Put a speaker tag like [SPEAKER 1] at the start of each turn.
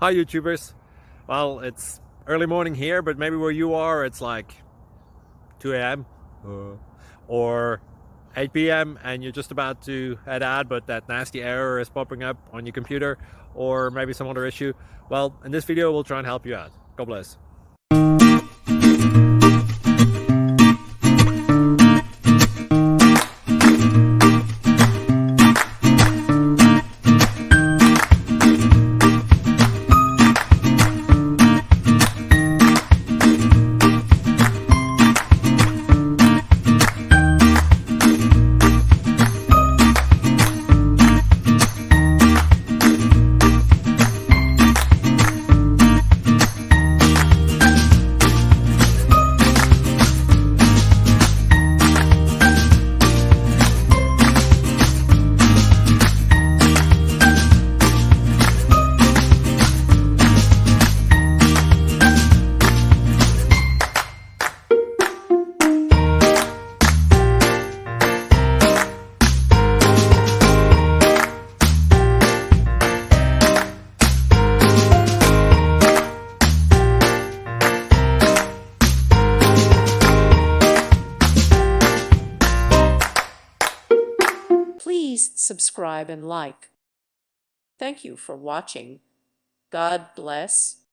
[SPEAKER 1] Hi YouTubers. Well, it's early morning here, but maybe where you are it's like 2 a.m. or 8 p.m. and you're just about to head out, but that nasty error is popping up on your computer, or maybe some other issue. Well, in this video we'll try and help you out. God bless.
[SPEAKER 2] Please subscribe and like. Thank you for watching. God bless.